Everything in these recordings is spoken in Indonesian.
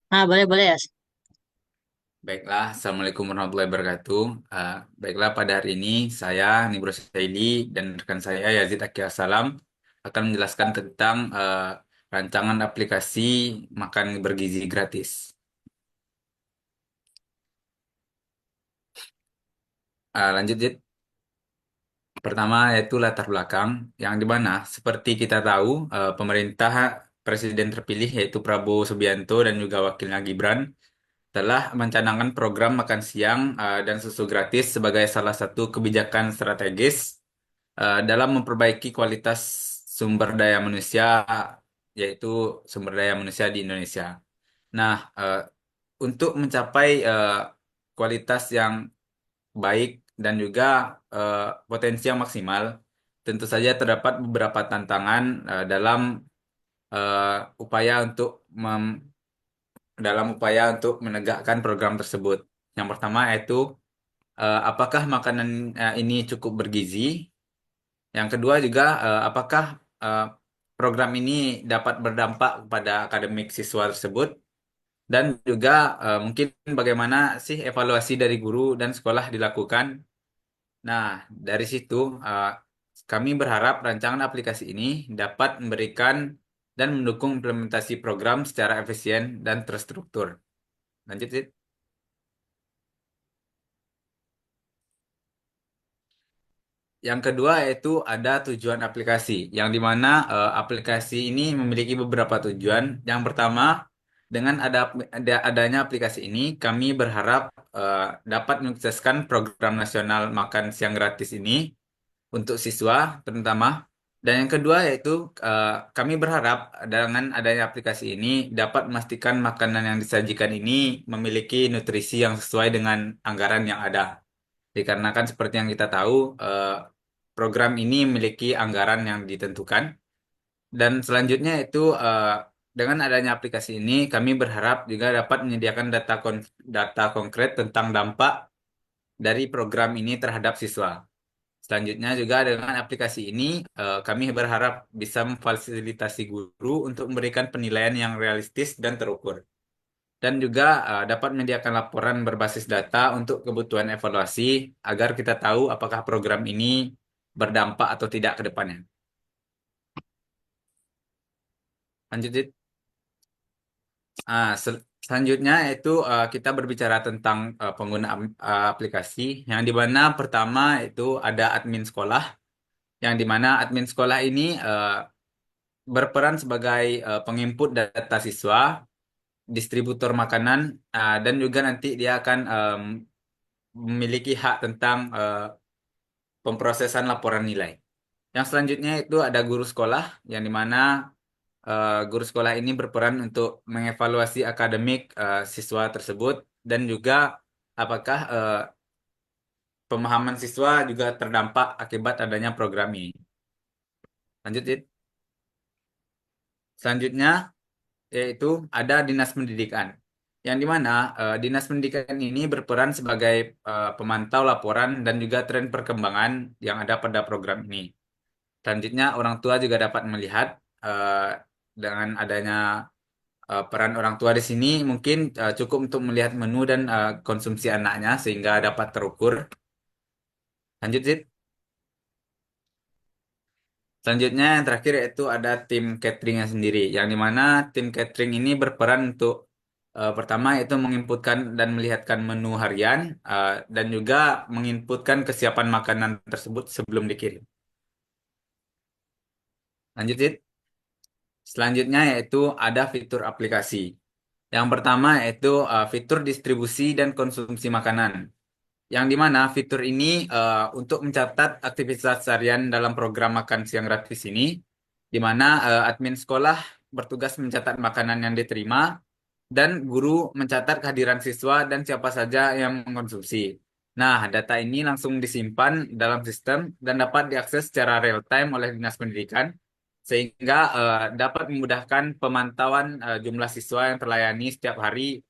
Boleh, boleh ya. Baiklah, Assalamualaikum warahmatullahi wabarakatuh. Baiklah, pada hari ini saya, Nibro Saidi, dan rekan saya, Yazid Akia Salam, akan menjelaskan tentang rancangan aplikasi makan bergizi gratis. Lanjut, Zid. Pertama, yaitu latar belakang, yang di mana, seperti kita tahu, pemerintah Presiden terpilih, yaitu Prabowo Subianto dan juga wakilnya Gibran, telah mencanangkan program makan siang dan susu gratis sebagai salah satu kebijakan strategis dalam memperbaiki kualitas sumber daya manusia, yaitu sumber daya manusia di Indonesia. Nah, untuk mencapai kualitas yang baik dan juga eh, potensi yang maksimal, tentu saja terdapat beberapa tantangan dalam eh, upaya untuk dalam upaya untuk menegakkan program tersebut. Yang pertama yaitu apakah makanan ini cukup bergizi? Yang kedua juga, apakah eh, program ini dapat berdampak kepada akademik siswa tersebut? Dan juga mungkin bagaimana sih evaluasi dari guru dan sekolah dilakukan? Nah, dari situ kami berharap rancangan aplikasi ini dapat memberikan dan mendukung implementasi program secara efisien dan terstruktur. Lanjut, Sid. Yang kedua yaitu ada tujuan aplikasi, yang dimana aplikasi ini memiliki beberapa tujuan. Yang pertama, dengan adanya aplikasi ini, kami berharap dapat menyukseskan program nasional makan siang gratis ini untuk siswa terutama. Dan yang kedua yaitu kami berharap dengan adanya aplikasi ini dapat memastikan makanan yang disajikan ini memiliki nutrisi yang sesuai dengan anggaran yang ada. Dikarenakan seperti yang kita tahu, program ini memiliki anggaran yang ditentukan. Dan selanjutnya itu dengan adanya aplikasi ini, kami berharap juga dapat menyediakan data konkret tentang dampak dari program ini terhadap siswa. Selanjutnya juga dengan aplikasi ini, kami berharap bisa memfasilitasi guru untuk memberikan penilaian yang realistis dan terukur. Dan juga dapat menyediakan laporan berbasis data untuk kebutuhan evaluasi agar kita tahu apakah program ini berdampak atau tidak ke depannya. Lanjut, Zid. Selanjutnya itu kita berbicara tentang penggunaan aplikasi yang di mana pertama itu ada admin sekolah, yang di mana admin sekolah ini berperan sebagai penginput data siswa, distributor makanan, dan juga nanti dia akan memiliki hak tentang pemrosesan laporan nilai. Yang selanjutnya itu ada guru sekolah, yang dimana guru sekolah ini berperan untuk mengevaluasi akademik siswa tersebut dan juga apakah pemahaman siswa juga terdampak akibat adanya program ini. Lanjut, Dit. Selanjutnya yaitu ada Dinas Pendidikan, yang dimana Dinas Pendidikan ini berperan sebagai pemantau laporan dan juga tren perkembangan yang ada pada program ini. Selanjutnya, orang tua juga dapat melihat dengan adanya peran orang tua di sini mungkin cukup untuk melihat menu dan konsumsi anaknya sehingga dapat terukur. Lanjut, Zid. Selanjutnya, yang terakhir yaitu ada tim cateringnya sendiri, yang dimana tim catering ini berperan untuk pertama itu menginputkan dan melihatkan menu harian dan juga menginputkan kesiapan makanan tersebut sebelum dikirim. Lanjut, Zid. Selanjutnya yaitu ada fitur aplikasi. Yang pertama yaitu fitur distribusi dan konsumsi makanan. Yang di mana fitur ini untuk mencatat aktivitas harian dalam program makan siang gratis ini, di mana admin sekolah bertugas mencatat makanan yang diterima dan guru mencatat kehadiran siswa dan siapa saja yang mengkonsumsi. Nah, data ini langsung disimpan dalam sistem dan dapat diakses secara real time oleh Dinas Pendidikan sehingga dapat memudahkan pemantauan jumlah siswa yang terlayani setiap hari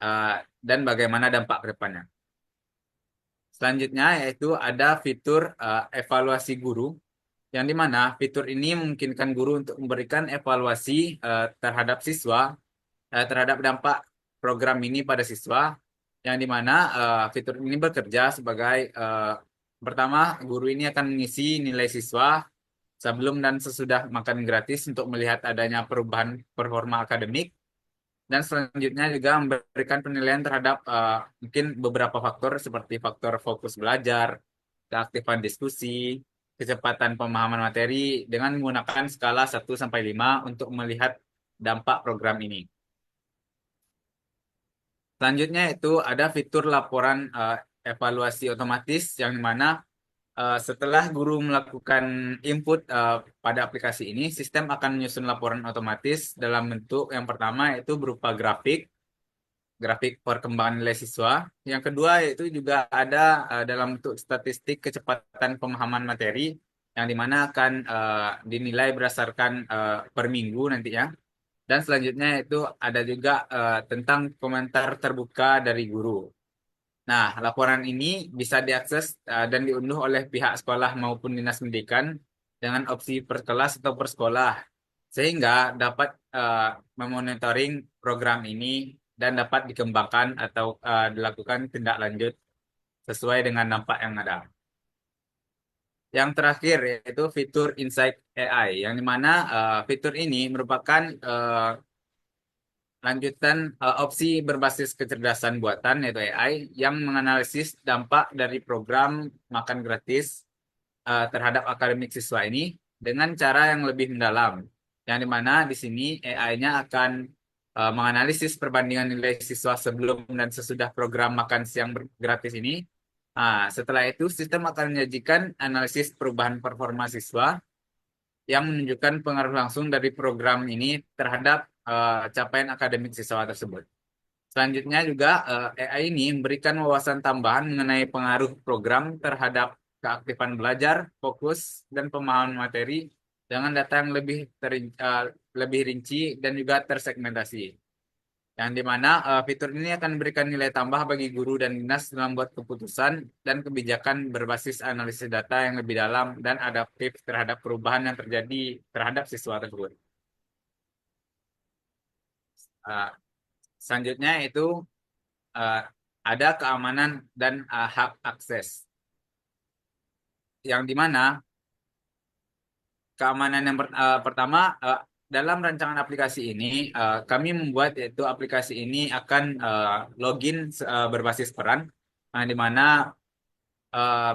eh, dan bagaimana dampak ke depannya. Selanjutnya yaitu ada fitur evaluasi guru, yang di mana fitur ini memungkinkan guru untuk memberikan evaluasi terhadap siswa terhadap dampak program ini pada siswa, yang dimana fitur ini bekerja sebagai pertama, guru ini akan mengisi nilai siswa sebelum dan sesudah makan gratis untuk melihat adanya perubahan performa akademik, dan selanjutnya juga memberikan penilaian terhadap mungkin beberapa faktor seperti faktor fokus belajar, keaktifan diskusi, kecepatan pemahaman materi dengan menggunakan skala 1 sampai 5 untuk melihat dampak program ini. Selanjutnya itu ada fitur laporan evaluasi otomatis yang dimana setelah guru melakukan input pada aplikasi ini, sistem akan menyusun laporan otomatis dalam bentuk yang pertama yaitu berupa grafik perkembangan nilai siswa. Yang kedua yaitu juga ada dalam bentuk statistik kecepatan pemahaman materi yang dimana akan dinilai berdasarkan per minggu nantinya. Dan selanjutnya itu ada juga tentang komentar terbuka dari guru. Nah, laporan ini bisa diakses dan diunduh oleh pihak sekolah maupun dinas pendidikan dengan opsi per kelas atau per sekolah, sehingga dapat memonitoring program ini dan dapat dikembangkan atau dilakukan tindak lanjut sesuai dengan dampak yang ada. Yang terakhir yaitu fitur Insight AI, yang dimana fitur ini merupakan lanjutan opsi berbasis kecerdasan buatan yaitu AI yang menganalisis dampak dari program makan gratis terhadap akademik siswa ini dengan cara yang lebih mendalam. Yang dimana di sini AI-nya akan menganalisis perbandingan nilai siswa sebelum dan sesudah program makan siang gratis ini. Setelah itu, sistem akan menyajikan analisis perubahan performa siswa yang menunjukkan pengaruh langsung dari program ini terhadap capaian akademik siswa tersebut. Selanjutnya juga AI ini memberikan wawasan tambahan mengenai pengaruh program terhadap keaktifan belajar, fokus, dan pemahaman materi dengan data yang lebih rinci dan juga tersegmentasi. Yang dimana fitur ini akan memberikan nilai tambah bagi guru dan dinas dalam membuat keputusan dan kebijakan berbasis analisis data yang lebih dalam dan adaptif terhadap perubahan yang terjadi terhadap siswa tersebut. Uh, Selanjutnya itu uh, ada keamanan dan hak akses. Yang dimana keamanan yang pertama dalam rancangan aplikasi ini kami membuat yaitu aplikasi ini akan login berbasis peran, di mana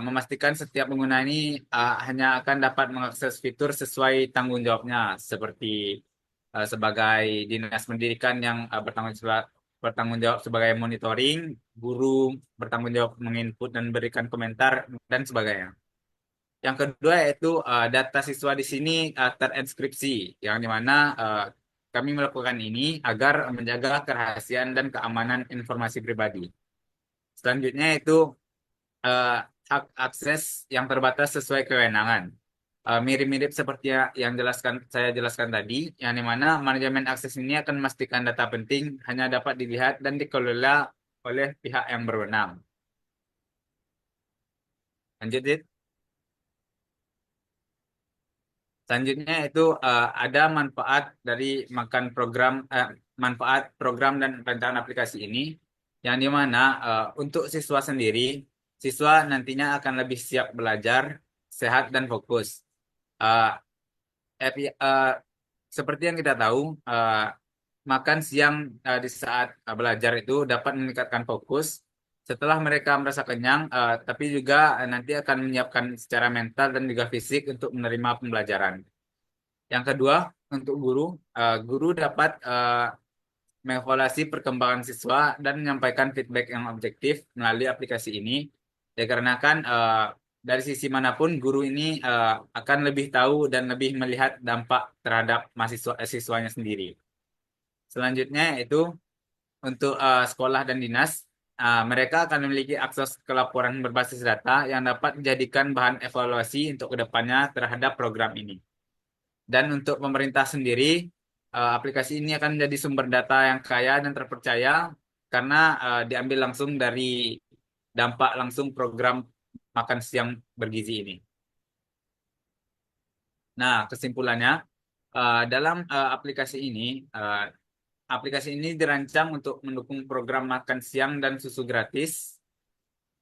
memastikan setiap pengguna ini hanya akan dapat mengakses fitur sesuai tanggung jawabnya seperti sebagai dinas pendidikan yang bertanggung jawab sebagai monitoring, guru bertanggung jawab menginput dan berikan komentar dan sebagainya. Yang kedua yaitu data siswa di sini terenskripsi, yang dimana kami melakukan ini agar menjaga kerahasiaan dan keamanan informasi pribadi. Selanjutnya itu eh, hak akses yang terbatas sesuai kewenangan. Mirip-mirip seperti yang saya jelaskan tadi, yang dimana manajemen akses ini akan memastikan data penting hanya dapat dilihat dan dikelola oleh pihak yang berwenang. Lanjut, Dit. Selanjutnya itu ada manfaat dari makan program, manfaat program dan rancangan aplikasi ini, yang dimana untuk siswa sendiri, siswa nantinya akan lebih siap belajar, sehat dan fokus. Uh, Seperti yang kita tahu, makan siang di saat belajar itu dapat meningkatkan fokus. Setelah mereka merasa kenyang, tapi juga nanti akan menyiapkan secara mental dan juga fisik untuk menerima pembelajaran. Yang kedua, untuk guru dapat mengevaluasi perkembangan siswa dan menyampaikan feedback yang objektif melalui aplikasi ini. Dikarenakan dari sisi manapun guru ini akan lebih tahu dan lebih melihat dampak terhadap siswanya sendiri. Selanjutnya itu untuk sekolah dan dinas, mereka akan memiliki akses ke laporan berbasis data yang dapat dijadikan bahan evaluasi untuk kedepannya terhadap program ini. Dan untuk pemerintah sendiri, aplikasi ini akan menjadi sumber data yang kaya dan terpercaya karena diambil langsung dari dampak langsung program makan siang bergizi ini. Nah, kesimpulannya, dalam aplikasi ini, Aplikasi ini dirancang untuk mendukung program makan siang dan susu gratis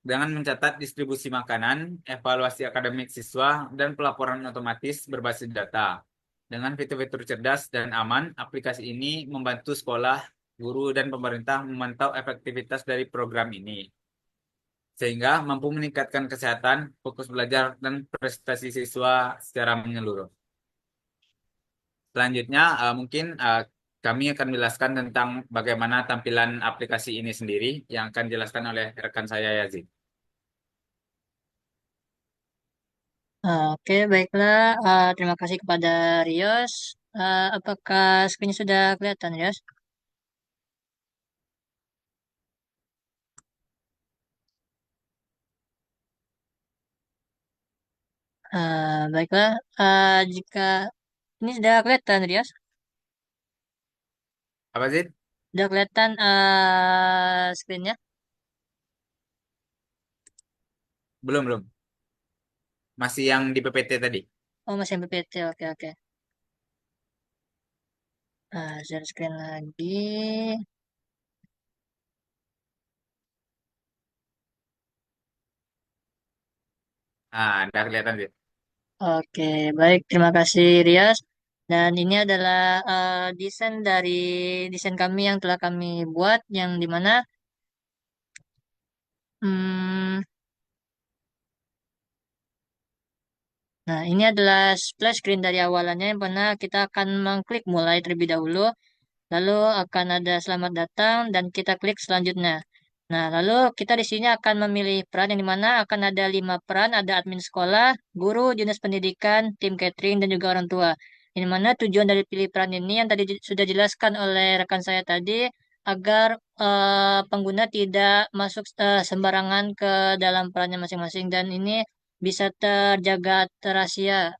dengan mencatat distribusi makanan, evaluasi akademik siswa, dan pelaporan otomatis berbasis data. Dengan fitur-fitur cerdas dan aman, aplikasi ini membantu sekolah, guru, dan pemerintah memantau efektivitas dari program ini, sehingga mampu meningkatkan kesehatan, fokus belajar, dan prestasi siswa secara menyeluruh. Selanjutnya, mungkin kami akan menjelaskan tentang bagaimana tampilan aplikasi ini sendiri yang akan dijelaskan oleh rekan saya Yazid. Oke, baiklah. Terima kasih kepada Rios. Apakah screen sudah kelihatan, Rios? Baiklah. Jika ini sudah kelihatan, Rios, Apa sih? sudah kelihatan screennya. Belum, belum. Masih yang di PPT tadi. Oh, masih yang PPT. Oke, oke. Share screen lagi. Udah kelihatan sih. Oke, baik. Terima kasih, Rios. Dan ini adalah desain dari desain kami yang telah kami buat, yang dimana hmm, nah, ini adalah splash screen dari awalannya yang mana kita akan mengklik mulai terlebih dahulu, lalu akan ada selamat datang dan kita klik selanjutnya. Nah, lalu kita di sini akan memilih peran yang dimana akan ada 5 peran, ada admin sekolah, guru, dinas pendidikan, tim catering, dan juga orang tua. Yang mana tujuan dari pilih peran ini yang tadi sudah dijelaskan oleh rekan saya tadi, agar pengguna tidak masuk sembarangan ke dalam perannya masing-masing dan ini bisa terjaga rahasia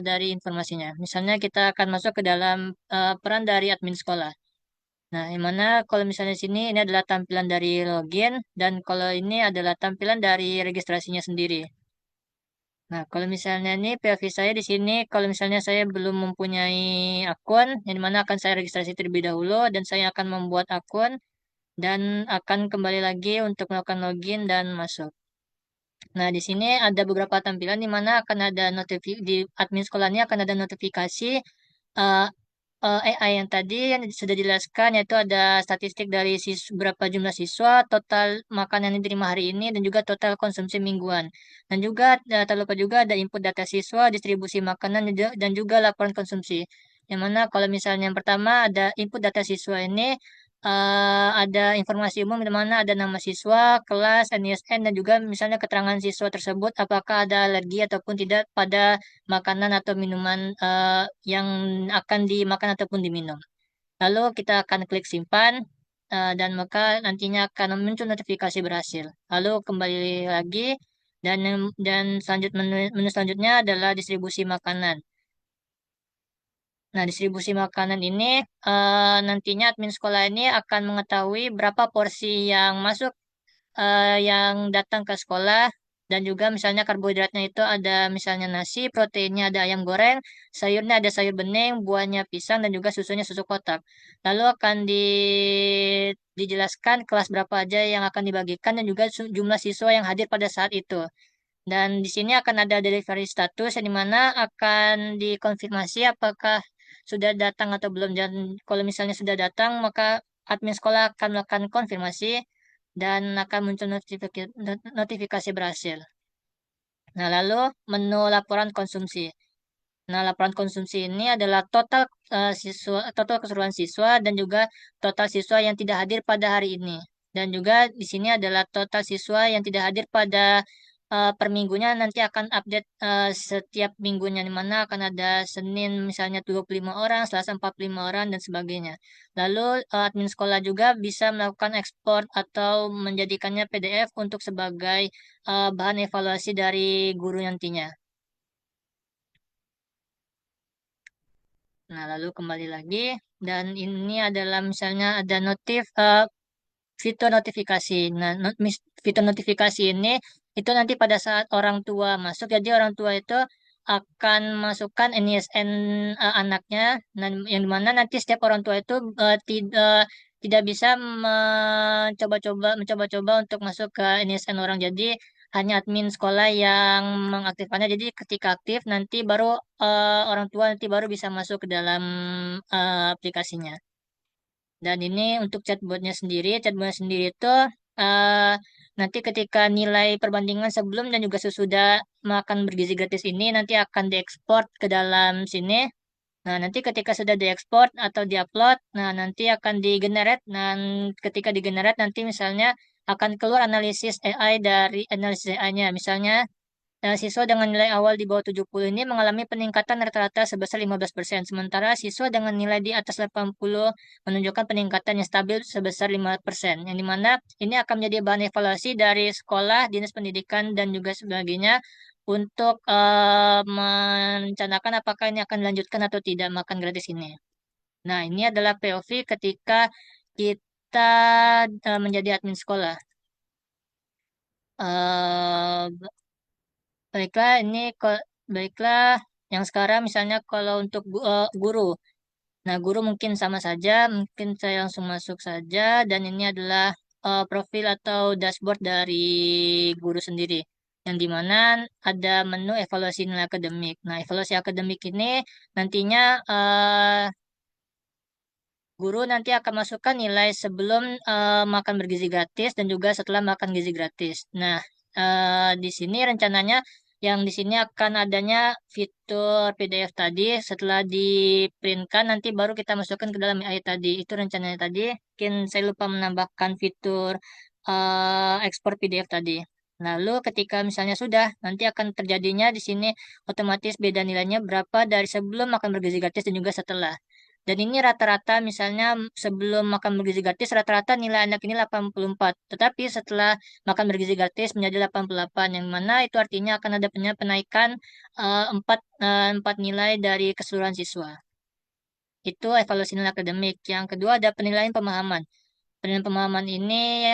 dari informasinya. Misalnya kita akan masuk ke dalam peran dari admin sekolah. Nah, yang mana kalau misalnya sini ini adalah tampilan dari login dan kalau ini adalah tampilan dari registrasinya sendiri. Nah, kalau misalnya ini POV saya di sini, kalau misalnya saya belum mempunyai akun, yang mana akan saya registrasi terlebih dahulu dan saya akan membuat akun dan akan kembali lagi untuk melakukan login dan masuk. Nah, di sini ada beberapa tampilan di mana akan ada notifikasi di admin sekolah ini akan ada notifikasi eh, AI yang tadi yang sudah dijelaskan yaitu ada statistik dari berapa jumlah siswa, total makanan yang diterima hari ini dan juga total konsumsi mingguan. Dan juga tak lupa juga ada input data siswa, distribusi makanan dan juga laporan konsumsi. Yang mana kalau misalnya yang pertama ada input data siswa ini ada informasi umum di mana ada nama siswa, kelas, NISN, dan juga misalnya keterangan siswa tersebut apakah ada alergi ataupun tidak pada makanan atau minuman yang akan dimakan ataupun diminum. Lalu kita akan klik simpan dan maka nantinya akan muncul notifikasi berhasil. Lalu kembali lagi dan menu selanjutnya adalah distribusi makanan. Nah, distribusi makanan ini nantinya admin sekolah ini akan mengetahui berapa porsi yang masuk yang datang ke sekolah dan juga misalnya karbohidratnya itu ada misalnya nasi, proteinnya ada ayam goreng, sayurnya ada sayur bening, buahnya pisang dan juga susunya susu kotak. Lalu akan dijelaskan kelas berapa aja yang akan dibagikan dan juga jumlah siswa yang hadir pada saat itu. Dan di sini akan ada delivery status yang dimana akan dikonfirmasi apakah sudah datang atau belum. Dan kalau misalnya sudah datang, maka admin sekolah akan melakukan konfirmasi dan akan muncul notifikasi berhasil. Nah, lalu menu laporan konsumsi. Nah, laporan konsumsi ini adalah total keseluruhan siswa dan juga total siswa yang tidak hadir pada hari ini. Dan juga di sini adalah total siswa yang tidak hadir pada per minggunya nanti akan update setiap minggunya di mana akan ada Senin misalnya 25 orang, Selasa 45 orang dan sebagainya. Lalu admin sekolah juga bisa melakukan ekspor atau menjadikannya PDF untuk sebagai bahan evaluasi dari guru nantinya. Nah, lalu kembali lagi dan ini adalah misalnya ada fitur notifikasi. Nah, fitur notifikasi ini itu nanti pada saat orang tua masuk, jadi orang tua itu akan masukkan NISN anaknya, dan yang dimana nanti setiap orang tua itu tidak bisa mencoba-coba untuk masuk ke NISN orang. Jadi hanya admin sekolah yang mengaktifkannya. Jadi ketika aktif nanti baru orang tua nanti baru bisa masuk ke dalam aplikasinya. Dan ini untuk chatbotnya sendiri itu eh, nanti ketika nilai perbandingan sebelum dan juga sesudah makan bergizi gratis ini nanti akan diekspor ke dalam sini. Nah, nanti ketika sudah diekspor atau diupload, nah nanti akan digenerate. Dan ketika digenerate nanti misalnya akan keluar analisis AI-nya. Misalnya siswa dengan nilai awal di bawah 70 ini mengalami peningkatan rata-rata sebesar 15%. Sementara siswa dengan nilai di atas 80 menunjukkan peningkatan yang stabil sebesar 5%. Yang dimana ini akan menjadi bahan evaluasi dari sekolah, dinas pendidikan, dan juga sebagainya untuk merencanakan apakah ini akan dilanjutkan atau tidak makan gratis ini. Nah, ini adalah POV ketika kita menjadi admin sekolah. Eh, Baiklah, baiklah yang sekarang misalnya kalau untuk guru. Nah, guru mungkin sama saja, mungkin saya langsung masuk saja dan ini adalah profil atau dashboard dari guru sendiri. Yang dimana ada menu evaluasi nilai akademik. Nah, evaluasi akademik ini nantinya guru nanti akan masukkan nilai sebelum makan bergizi gratis dan juga setelah makan gizi gratis. Nah, di sini rencananya yang di sini akan adanya fitur PDF tadi. Setelah di-printkan nanti baru kita masukkan ke dalam AI tadi. Itu rencananya tadi. Mungkin saya lupa menambahkan fitur ekspor PDF tadi. Lalu ketika misalnya sudah, nanti akan terjadinya di sini otomatis beda nilainya berapa dari sebelum makan bergizi gratis dan juga setelah. Dan ini rata-rata misalnya sebelum makan bergizi gratis rata-rata nilai anak ini 84. Tetapi setelah makan bergizi gratis menjadi 88 yang mana itu artinya akan ada penaikan 4 nilai dari keseluruhan siswa. Itu evaluasi nilai akademik. Yang kedua ada penilaian pemahaman. Penilaian pemahaman ini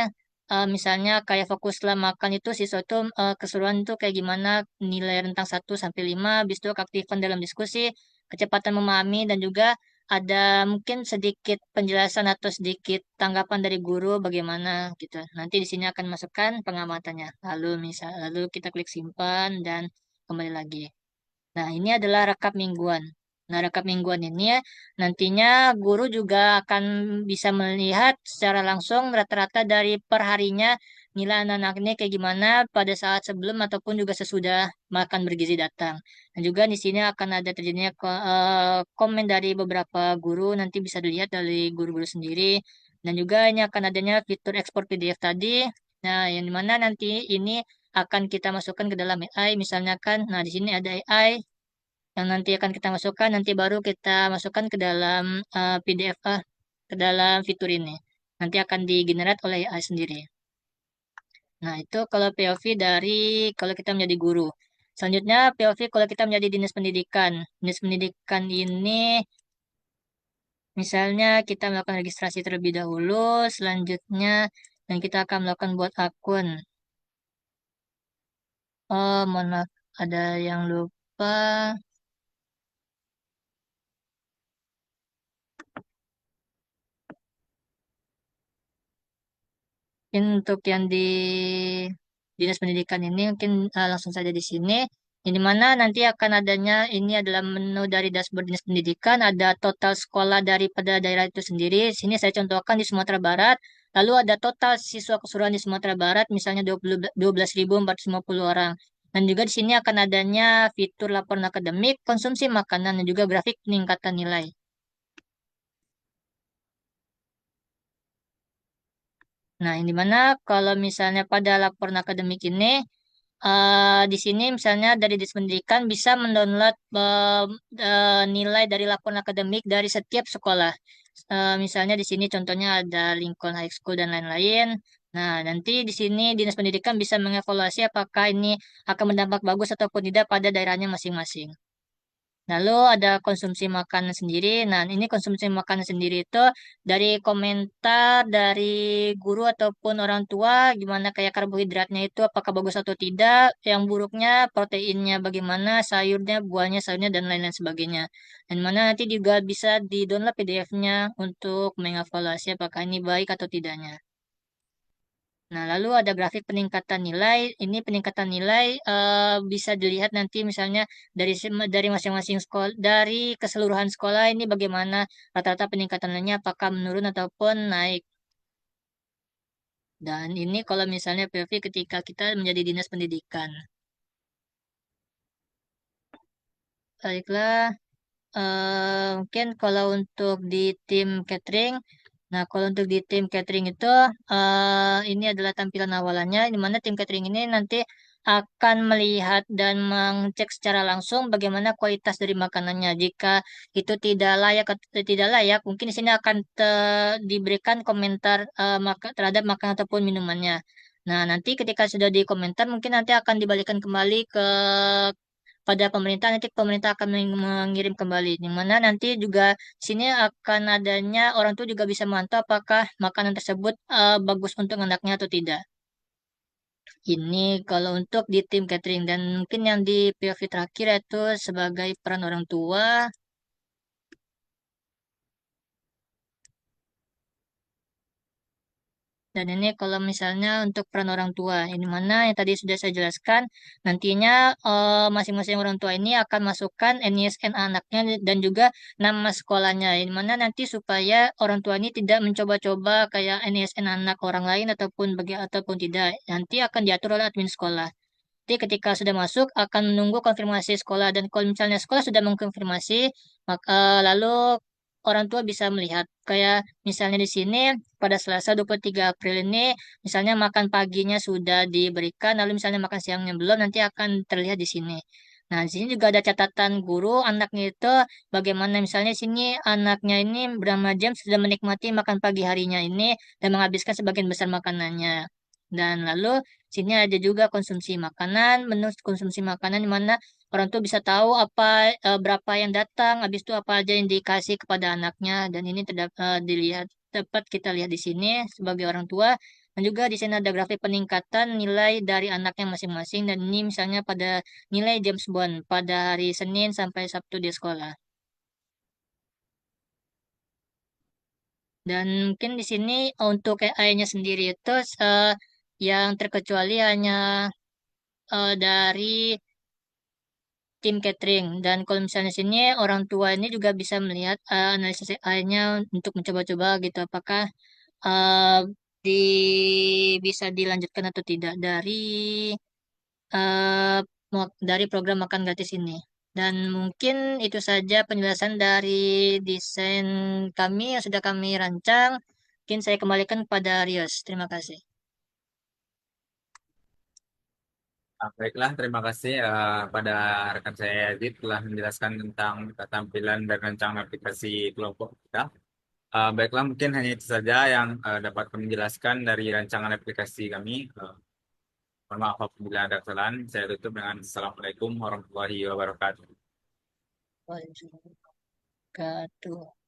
misalnya kayak fokus setelah makan itu siswa itu keseluruhan itu kayak gimana nilai rentang 1 sampai 5, habis itu keaktifan dalam diskusi, kecepatan memahami dan juga ada mungkin sedikit penjelasan atau sedikit tanggapan dari guru bagaimana gitu. Nanti di sini akan masukkan pengamatannya. Lalu kita klik simpan dan kembali lagi. Nah, ini adalah rekap mingguan. Nah, rekap mingguan ini ya, nantinya guru juga akan bisa melihat secara langsung rata-rata dari perharinya nilai anak-anak ini kayak gimana pada saat sebelum ataupun juga sesudah makan bergizi datang. Dan juga di sini akan ada terjadinya komen dari beberapa guru, nanti bisa dilihat dari guru-guru sendiri. Dan juga ini akan adanya fitur ekspor PDF tadi. Nah, yang dimana nanti ini akan kita masukkan ke dalam AI, misalnya kan, nah di sini ada AI yang nanti akan kita masukkan, nanti baru kita masukkan ke dalam PDF ke dalam fitur ini. Nanti akan digenerate oleh AI sendiri. Nah, itu kalau POV dari kalau kita menjadi guru. Selanjutnya POV kalau kita menjadi dinas pendidikan. Dinas pendidikan ini misalnya kita melakukan registrasi terlebih dahulu, selanjutnya dan kita akan melakukan buat akun. Oh, mohon maaf, ada yang lupa. Mungkin untuk yang di Dinas Pendidikan ini mungkin langsung saja di sini. Ini mana nanti akan adanya ini adalah menu dari dashboard Dinas Pendidikan, ada total sekolah daripada daerah itu sendiri. Sini saya contohkan di Sumatera Barat. Lalu ada total siswa keseluruhan di Sumatera Barat misalnya 12.450 orang. Dan juga di sini akan adanya fitur laporan akademik, konsumsi makanan dan juga grafik peningkatan nilai. Nah, ini mana kalau misalnya pada laporan akademik ini di sini misalnya dari Dinas Pendidikan bisa mendownload nilai dari laporan akademik dari setiap sekolah. Misalnya di sini contohnya ada Lincoln High School dan lain-lain. Nah, nanti di sini Dinas Pendidikan bisa mengevaluasi apakah ini akan berdampak bagus ataupun tidak pada daerahnya masing-masing. Lalu ada konsumsi makanan sendiri. Nah, ini konsumsi makanan sendiri itu dari komentar dari guru ataupun orang tua, gimana kayak karbohidratnya itu apakah bagus atau tidak, yang buruknya proteinnya bagaimana, sayurnya, buahnya, sayurnya, dan lain-lain sebagainya. Dan mana nanti juga bisa di-download PDF-nya untuk mengevaluasi apakah ini baik atau tidaknya. Nah, lalu ada grafik peningkatan nilai. Ini peningkatan nilai bisa dilihat nanti misalnya dari masing-masing sekolah, dari keseluruhan sekolah ini bagaimana rata-rata peningkatan nilainya apakah menurun ataupun naik. Dan ini kalau misalnya PV ketika kita menjadi dinas pendidikan. Baiklah, mungkin kalau untuk di tim catering, nah kalau untuk di tim catering itu ini adalah tampilan awalannya, di mana tim catering ini nanti akan melihat dan mengecek secara langsung bagaimana kualitas dari makanannya. Jika itu tidak layak atau tidak layak, mungkin di sini akan diberikan komentar terhadap makanan ataupun minumannya. Nah, nanti ketika sudah dikomentar, mungkin nanti akan dibalikan kembali ke pada pemerintah, nanti pemerintah akan mengirim kembali di mana nanti juga sini akan adanya orang tua juga bisa memantau apakah makanan tersebut bagus untuk anaknya atau tidak. Ini kalau untuk di tim catering dan mungkin yang di POV terakhir itu sebagai peran orang tua. Dan ini kalau misalnya untuk peran orang tua, ini mana yang tadi sudah saya jelaskan, nantinya masing-masing orang tua ini akan masukkan NISN anaknya dan juga nama sekolahnya. Ini mana nanti supaya orang tua ini tidak mencoba-coba kayak NISN anak orang lain ataupun tidak. Nanti akan diatur oleh admin sekolah. Nanti ketika sudah masuk akan menunggu konfirmasi sekolah dan kalau misalnya sekolah sudah mengkonfirmasi, maka lalu orang tua bisa melihat kayak misalnya di sini pada Selasa 23 April ini misalnya makan paginya sudah diberikan lalu misalnya makan siangnya belum nanti akan terlihat di sini. Nah, di sini juga ada catatan guru anaknya itu bagaimana misalnya di sini anaknya ini berapa jam sudah menikmati makan pagi harinya ini dan menghabiskan sebagian besar makanannya. Dan lalu sini ada juga konsumsi makanan, menu konsumsi makanan di mana orang tua bisa tahu berapa yang datang, habis itu apa aja yang dikasih kepada anaknya dan ini dapat kita lihat di sini sebagai orang tua dan juga di sini ada grafik peningkatan nilai dari anaknya masing-masing dan ini misalnya pada nilai James Bond pada hari Senin sampai Sabtu di sekolah. Dan mungkin di sini untuk AI-nya sendiri itu yang terkecuali hanya dari tim catering. Dan kalau misalnya sini orang tua ini juga bisa melihat analisis AI-nya untuk mencoba-coba gitu apakah eh, di bisa dilanjutkan atau tidak dari program makan gratis ini. Dan mungkin itu saja penjelasan dari desain kami yang sudah kami rancang. Mungkin saya kembalikan kepada Rios. Terima kasih. Baiklah, terima kasih pada rekan saya Yazid telah menjelaskan tentang ketampilan dan rancangan aplikasi kelompok kita. Baiklah, mungkin hanya itu saja yang dapat kami jelaskan dari rancangan aplikasi kami. Mohon maaf apabila ada kesalahan. Saya tutup dengan Assalamualaikum warahmatullahi wabarakatuh. Waalaikumsalam warahmatullahi wabarakatuh.